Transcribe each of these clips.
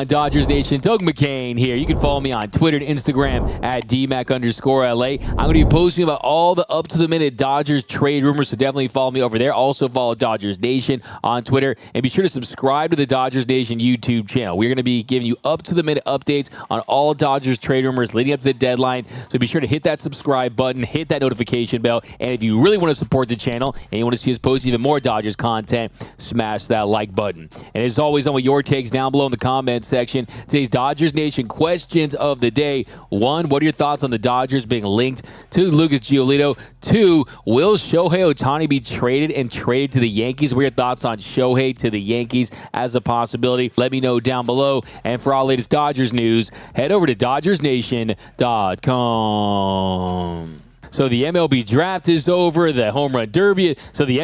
Dodgers Nation, Doug McCain here. You can follow me on Twitter and Instagram at DMAC_LA. I'm going to be posting about all the up-to-the-minute Dodgers trade rumors, so definitely follow me over there. Also follow Dodgers Nation on Twitter, and be sure to subscribe to the Dodgers Nation YouTube channel. We're going to be giving you up-to-the-minute updates on all Dodgers trade rumors leading up to the deadline, so be sure to hit that subscribe button, hit that notification bell, and if you really want to support the channel and you want to see us post even more Dodgers content, smash that like button. And as always, I want your takes down below in the comments section. Today's Dodgers Nation questions of the day. 1, what are your thoughts on the Dodgers being linked to Lucas Giolito? 2, will Shohei Ohtani be traded to the Yankees? What are your thoughts on Shohei to the Yankees as a possibility? Let me know down below. And for all latest Dodgers news, head over to DodgersNation.com. So the MLB draft is over, the home run derby. The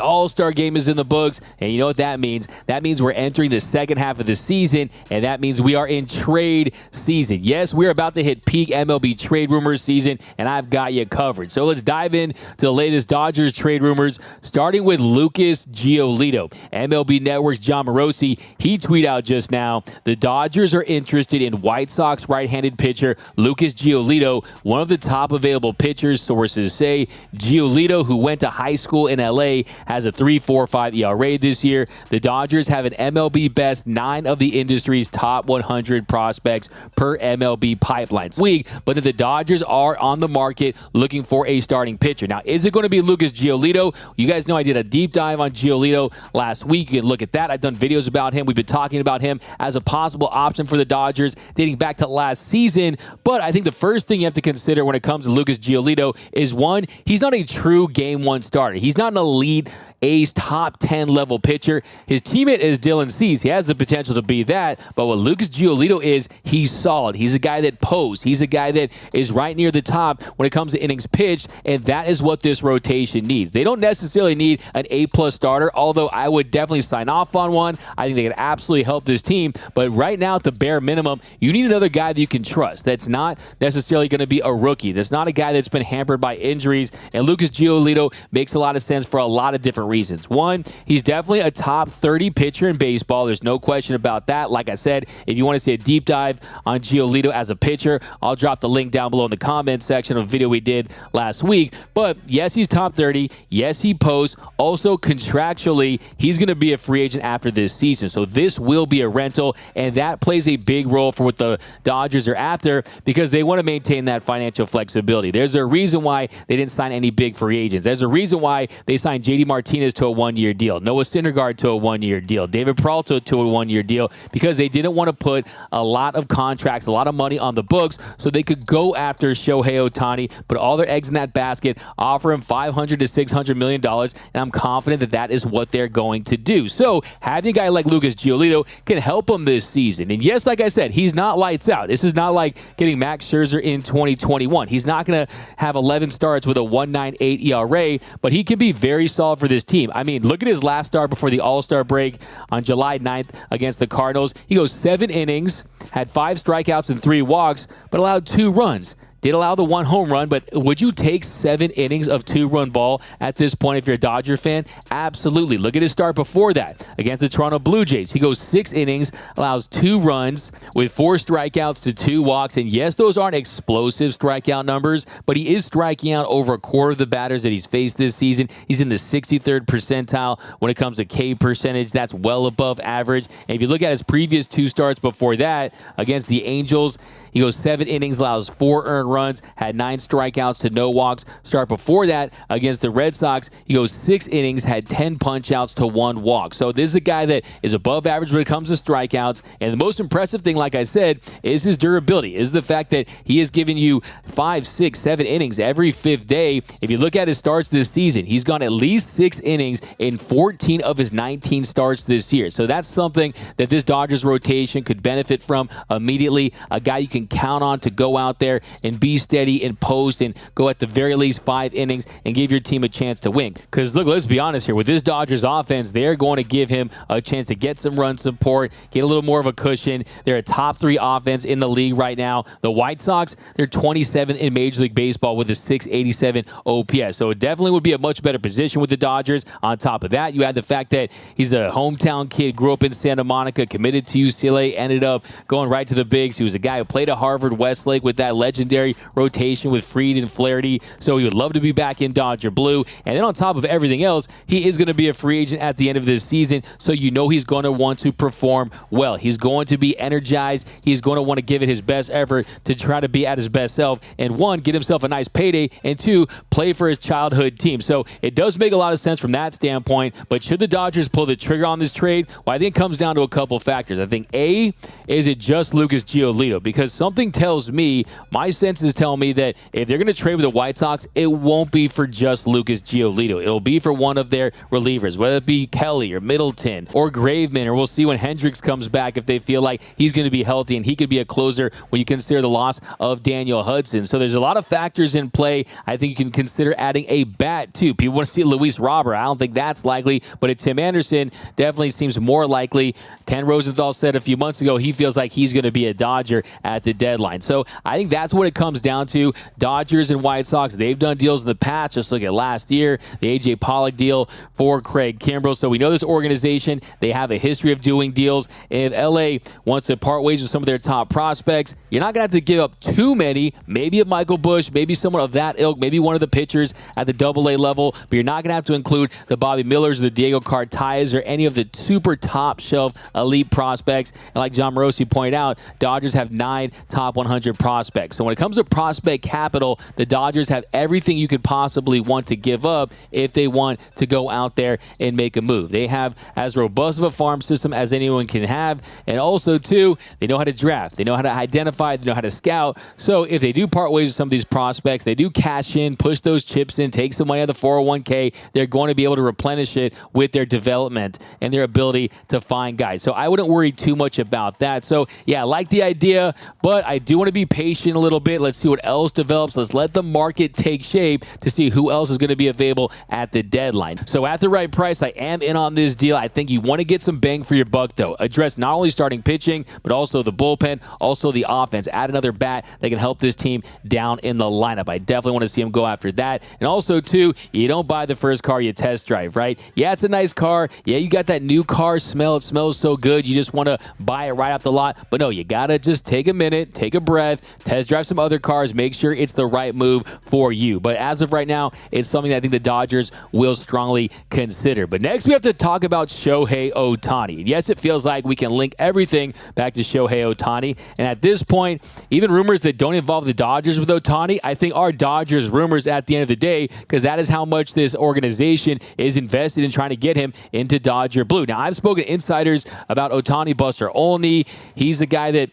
All-Star game is in the books, and you know what that means? That means we're entering the second half of the season, and that means we are in trade season. Yes, we're about to hit peak MLB trade rumors season, and I've got you covered. So let's dive into the latest Dodgers trade rumors, starting with Lucas Giolito. MLB Network's John Morosi, he tweeted out just now, the Dodgers are interested in White Sox right-handed pitcher Lucas Giolito, one of the top available pitchers, sources say. Giolito, who went to high school in LA, has a 3.45 ERA this year. The Dodgers have an MLB best 9 of the industry's top 100 prospects per MLB pipeline week, but that the Dodgers are on the market looking for a starting pitcher. Now, is it going to be Lucas Giolito? You guys know I did a deep dive on Giolito last week. You can look at that. I've done videos about him. We've been talking about him as a possible option for the Dodgers dating back to last season, but I think the first thing you have to consider when it comes to Lucas Giolito is, 1, he's not a true Game 1 starter. He's not an elite ace, top 10 level pitcher. His teammate is Dylan Cease. He has the potential to be that, but what Lucas Giolito is, he's solid. He's a guy that posts. He's a guy that is right near the top when it comes to innings pitched, and that is what this rotation needs. They don't necessarily need an A-plus starter, although I would definitely sign off on one. I think they could absolutely help this team, but right now, at the bare minimum, you need another guy that you can trust. That's not necessarily going to be a rookie. That's not a guy that's been hampered by injuries, and Lucas Giolito makes a lot of sense for a lot of different reasons. 1, he's definitely a top 30 pitcher in baseball. There's no question about that. Like I said, if you want to see a deep dive on Giolito as a pitcher, I'll drop the link down below in the comments section of a video we did last week. But yes, he's top 30. Yes, he posts. Also, contractually, he's going to be a free agent after this season. So this will be a rental, and that plays a big role for what the Dodgers are after, because they want to maintain that financial flexibility. There's a reason why they didn't sign any big free agents. There's a reason why they signed J.D. Martinez to a 1-year deal, Noah Syndergaard to a 1-year deal, David Peralta to a 1-year deal, because they didn't want to put a lot of contracts, a lot of money on the books, so they could go after Shohei Ohtani, put all their eggs in that basket, offer him $500 to $600 million, and I'm confident that that is what they're going to do. So having a guy like Lucas Giolito can help him this season. And yes, like I said, he's not lights out. This is not like getting Max Scherzer in 2021. He's not going to have 11 starts with a 1.98 ERA, but he can be very solid for this team. I mean, look at his last start before the All-Star break on July 9th against the Cardinals. He goes 7 innings, had 5 strikeouts and 3 walks, but allowed 2 runs. Did allow the 1 home run, but would you take 7 innings of 2-run ball at this point if you're a Dodger fan? Absolutely. Look at his start before that against the Toronto Blue Jays. He goes 6 innings, allows 2 runs with 4 strikeouts to 2 walks. And yes, those aren't explosive strikeout numbers, but he is striking out over a quarter of the batters that he's faced this season. He's in the 63rd percentile when it comes to K percentage. That's well above average. And if you look at his previous 2 starts before that against the Angels, he goes 7 innings, allows 4 earned runs, had 9 strikeouts to no walks. Start before that against the Red Sox, he goes 6 innings, had 10 punch-outs to 1 walk. So this is a guy that is above average when it comes to strikeouts. And the most impressive thing, like I said, is his durability, is the fact that he has given you 5, 6, 7 innings every 5th day. If you look at his starts this season, he's gone at least 6 innings in 14 of his 19 starts this year. So that's something that this Dodgers rotation could benefit from immediately, a guy you can can count on to go out there and be steady and post and go at the very least 5 innings and give your team a chance to win. Because look, let's be honest here. With this Dodgers offense, they're going to give him a chance to get some run support, get a little more of a cushion. They're a top 3 offense in the league right now. The White Sox, they're 27th in Major League Baseball with a 687 OPS. So it definitely would be a much better position with the Dodgers. On top of that, you add the fact that he's a hometown kid, grew up in Santa Monica, committed to UCLA, ended up going right to the bigs. He was a guy who played at Harvard Westlake with that legendary rotation with Fried and Flaherty. So he would love to be back in Dodger blue. And then on top of everything else, he is going to be a free agent at the end of this season. So you know he's going to want to perform well. He's going to be energized. He's going to want to give it his best effort to try to be at his best self. And 1, get himself a nice payday. And 2, play for his childhood team. So it does make a lot of sense from that standpoint. But should the Dodgers pull the trigger on this trade? Well, I think it comes down to a couple factors. I think A, is it just Lucas Giolito? Because something tells me, my senses tell me that if they're going to trade with the White Sox, it won't be for just Lucas Giolito. It'll be for one of their relievers, whether it be Kelly or Middleton or Graveman, or we'll see when Hendricks comes back if they feel like he's going to be healthy and he could be a closer when you consider the loss of Daniel Hudson. So there's a lot of factors in play. I think you can consider adding a bat too. People want to see Luis Robert. I don't think that's likely, but a Tim Anderson definitely seems more likely. Ken Rosenthal said a few months ago he feels like he's going to be a Dodger at the deadline. So I think that's what it comes down to. Dodgers and White Sox, they've done deals in the past. Just look at last year, the A.J. Pollock deal for Craig Kimbrell. So we know this organization, they have a history of doing deals. If L.A. wants to part ways with some of their top prospects, you're not going to have to give up too many. Maybe a Michael Busch, maybe someone of that ilk, maybe one of the pitchers at the Double-A level, but you're not going to have to include the Bobby Millers, the Diego Cartayas, or any of the super top-shelf elite prospects. And like John Morosi pointed out, Dodgers have 9 top 100 prospects. So when it comes to prospect capital, the Dodgers have everything you could possibly want to give up if they want to go out there and make a move. They have as robust of a farm system as anyone can have. And also, too, they know how to draft. They know how to identify. They know how to scout. So if they do part ways with some of these prospects, they do cash in, push those chips in, take some money out of the 401k, they're going to be able to replenish it with their development and their ability to find guys. So I wouldn't worry too much about that. So, yeah, I like the idea, but I do want to be patient a little bit. Let's see what else develops. Let's let the market take shape to see who else is going to be available at the deadline. So at the right price, I am in on this deal. I think you want to get some bang for your buck, though. Address not only starting pitching, but also the bullpen, also the offense. Add another bat that can help this team down in the lineup. I definitely want to see him go after that. And also, too, you don't buy the first car you test drive, right? Yeah, it's a nice car. Yeah, you got that new car smell. It smells so good. You just want to buy it right off the lot. But no, you got to just take a minute, take a breath, test drive some other cars, make sure it's the right move for you. But as of right now, it's something that I think the Dodgers will strongly consider. But next, we have to talk about Shohei Ohtani. And yes, it feels like we can link everything back to Shohei Ohtani. And at this point, even rumors that don't involve the Dodgers with Ohtani, I think are Dodgers rumors at the end of the day, because that is how much this organization is invested in trying to get him into Dodger blue. Now, I've spoken to insiders about Ohtani, Buster Olney. He's a guy that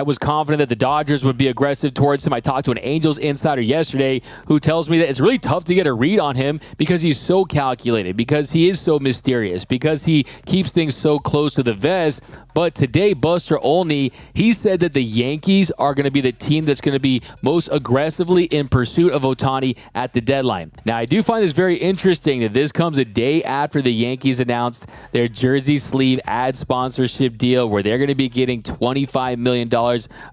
was confident that the Dodgers would be aggressive towards him. I talked to an Angels insider yesterday who tells me that it's really tough to get a read on him because he's so calculated, because he is so mysterious, because he keeps things so close to the vest. But today, Buster Olney, he said that the Yankees are going to be the team that's going to be most aggressively in pursuit of Ohtani at the deadline. Now, I do find this very interesting that this comes a day after the Yankees announced their jersey sleeve ad sponsorship deal where they're going to be getting $25 million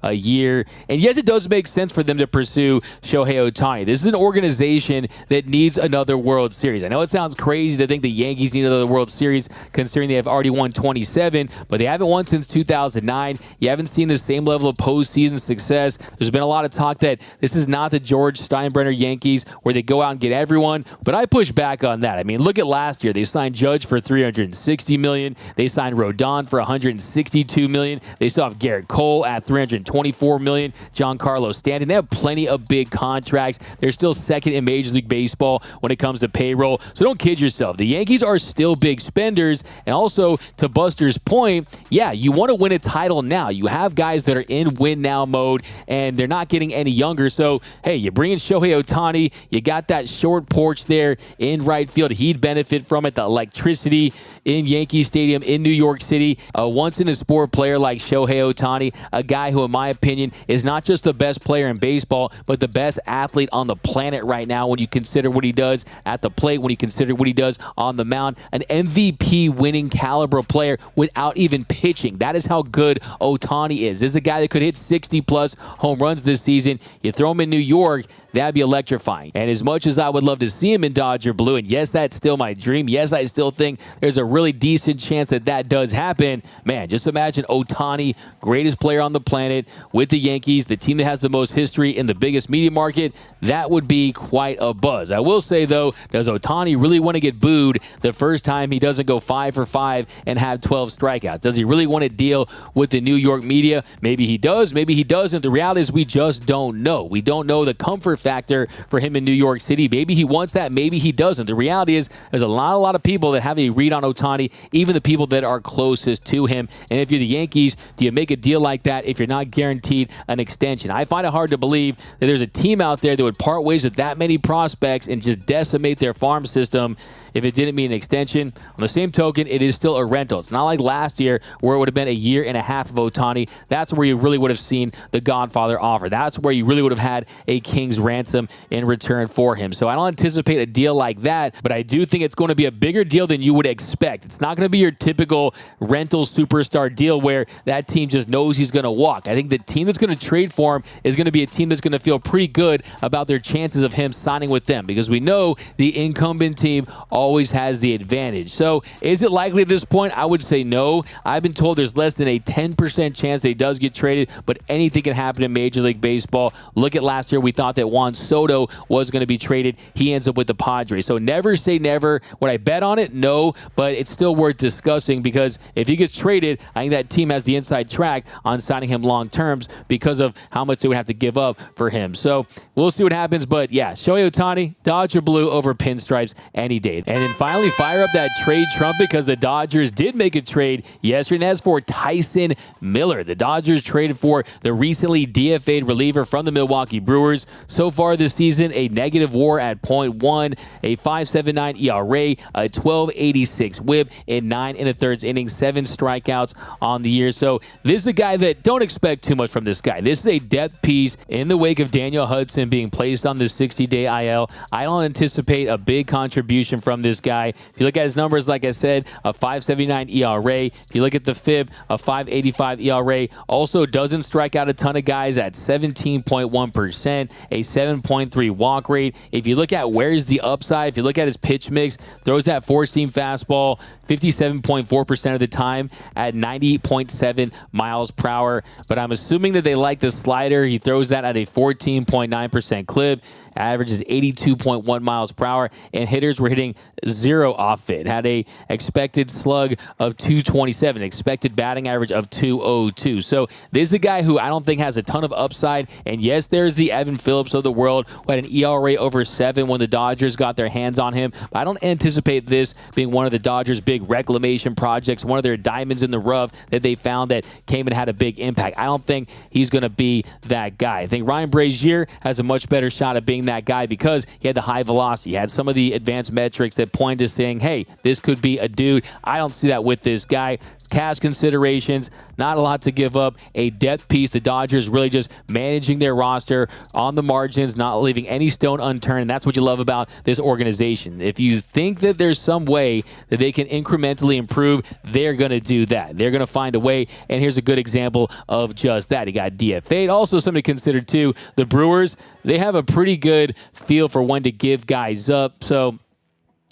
a year. And yes, it does make sense for them to pursue Shohei Ohtani. This is an organization that needs another World Series. I know it sounds crazy to think the Yankees need another World Series considering they have already won 27, but they haven't won since 2009. You haven't seen the same level of postseason success. There's been a lot of talk that this is not the George Steinbrenner Yankees where they go out and get everyone, but I push back on that. I mean, look at last year. They signed Judge for $360 million. They signed Rodon for $162 million. They still have Garrett Cole at $324 million. Giancarlo Stanton. They have plenty of big contracts. They're still second in Major League Baseball when it comes to payroll. So don't kid yourself. The Yankees are still big spenders. And also, to Buster's point, yeah, you want to win a title now. You have guys that are in win now mode, and they're not getting any younger. So, hey, you bring in Shohei Ohtani. You got that short porch there in right field. He'd benefit from it. The electricity in Yankee Stadium in New York City. A once-in-a-sport player like Shohei Ohtani, a guy who, in my opinion, is not just the best player in baseball, but the best athlete on the planet right now when you consider what he does at the plate, when you consider what he does on the mound. An MVP winning caliber player without even pitching. That is how good Ohtani is. This is a guy that could hit 60-plus home runs this season. You throw him in New York, that'd be electrifying. And as much as I would love to see him in Dodger blue, and yes, that's still my dream. Yes, I still think there's a really decent chance that that does happen. Man, just imagine Ohtani, greatest player on the planet, with the Yankees, the team that has the most history in the biggest media market. That would be quite a buzz. I will say, though, does Ohtani really want to get booed the first time he doesn't go 5 for 5 and have 12 strikeouts? Does he really want to deal with the New York media? Maybe he does, maybe he doesn't. The reality is we just don't know. We don't know the comfort factor for him in New York City. Maybe he wants that, maybe he doesn't. The reality is there's a lot of people that have a read on Ohtani, even the people that are closest to him. And if you're the Yankees, do you make a deal like that if you're not guaranteed an extension? I find it hard to believe that there's a team out there that would part ways with that many prospects and just decimate their farm system if it didn't mean an extension. On the same token, it is still a rental. It's not like last year where it would have been a year and a half of Ohtani. That's where you really would have seen the Godfather offer. That's where you really would have had a king's ransom in return for him. So I don't anticipate a deal like that, but I do think it's going to be a bigger deal than you would expect. It's not going to be your typical rental superstar deal where that team just knows he's going to walk. I think the team that's going to trade for him is going to be a team that's going to feel pretty good about their chances of him signing with them, because we know the incumbent team always has the advantage. So is it likely at this point? I would say no. I've been told there's less than a 10% chance that he does get traded, but anything can happen in Major League Baseball. Look at last year. We thought that Juan Soto was going to be traded. He ends up with the Padres. So never say never. Would I bet on it? No, but it's still worth discussing, because if he gets traded, I think that team has the inside track on signing him long terms because of how much they would have to give up for him. So we'll see what happens. But yeah, Shohei Ohtani, Dodger blue over pinstripes any day. And then finally, fire up that trade trumpet, because the Dodgers did make a trade yesterday, and that's for Tyson Miller. The Dodgers traded for the recently DFA'd reliever from the Milwaukee Brewers. So far this season, a negative WAR at .1, a 5.79 ERA, a 12.86 WHIP in 9 1/3 innings, 7 strikeouts on the year. So this is a guy that don't expect too much from this guy. This is a depth piece in the wake of Daniel Hudson being placed on the 60-day IL. I don't anticipate a big contribution from this guy. If you look at his numbers, like I said, a 5.79 ERA. If you look at the FIP, a 5.85 ERA. Also doesn't strike out a ton of guys at 17.1%, a 7.3 walk rate. If you look at where's the upside, if you look at his pitch mix, throws that four-seam fastball 57.4% of the time at 90.7 miles per hour. But I'm assuming that they like the slider. He throws that at a 14.9% clip. Averages 82.1 miles per hour, and hitters were hitting 0 off it. Had a expected slug of 227, expected batting average of 202. So this is a guy who I don't think has a ton of upside. And yes, there's the Evan Phillips of the world who had an ERA over 7 when the Dodgers got their hands on him. But I don't anticipate this being one of the Dodgers' big reclamation projects, one of their diamonds in the rough that they found that came and had a big impact. I don't think he's going to be that guy. I think Ryan Brazier has a much better shot at being that guy because he had the high velocity. He had some of the advanced metrics that point to saying, hey, this could be a dude. I don't see that with this guy. Cash considerations, not a lot to give up. A depth piece. The Dodgers really just managing their roster on the margins, not leaving any stone unturned. And that's what you love about this organization. If you think that there's some way that they can incrementally improve, they're going to do that. They're going to find a way. And here's a good example of just that. He got DFA'd. Also something to consider too, the Brewers, they have a pretty good feel for when to give guys up. So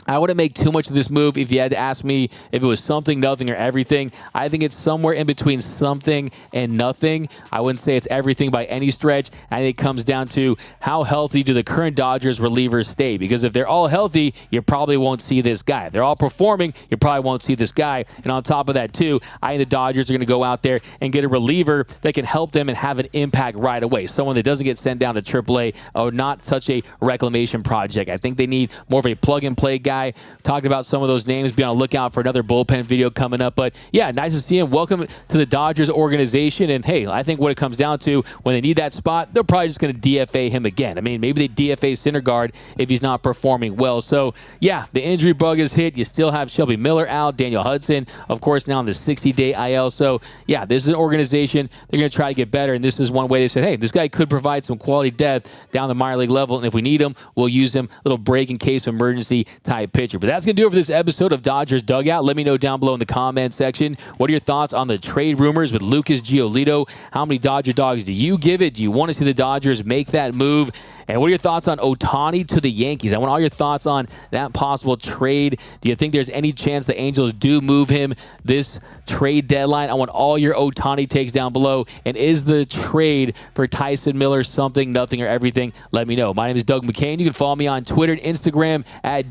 I wouldn't make too much of this move if you had to ask me if it was something, nothing, or everything. I think it's somewhere in between something and nothing. I wouldn't say it's everything by any stretch. I think it comes down to how healthy do the current Dodgers relievers stay. Because if they're all healthy, you probably won't see this guy. If they're all performing, you probably won't see this guy. And on top of that, too, I think the Dodgers are going to go out there and get a reliever that can help them and have an impact right away. Someone that doesn't get sent down to AAA or not such a reclamation project. I think they need more of a plug-and-play guy guy. Talked about some of those names. Be on the lookout for another bullpen video coming up. But yeah, nice to see him. Welcome to the Dodgers organization. And hey, I think what it comes down to, when they need that spot, they're probably just going to DFA him again. I mean, maybe they DFA Syndergaard if he's not performing well. So yeah, the injury bug is hit. You still have Shelby Miller out, Daniel Hudson, of course, now on the 60-day IL. So yeah, this is an organization. They're going to try to get better. And this is one way they said, hey, this guy could provide some quality depth down the minor league level. And if we need him, we'll use him. A little break in case of emergency type pitcher. But that's going to do it for this episode of Dodgers Dugout. Let me know down below in the comment section. What are your thoughts on the trade rumors with Lucas Giolito? How many Dodger dogs do you give it? Do you want to see the Dodgers make that move? And what are your thoughts on Ohtani to the Yankees? I want all your thoughts on that possible trade. Do you think there's any chance the Angels do move him this trade deadline? I want all your Ohtani takes down below. And is the trade for Tyson Miller something, nothing, or everything? Let me know. My name is Doug McCain. You can follow me on Twitter and Instagram at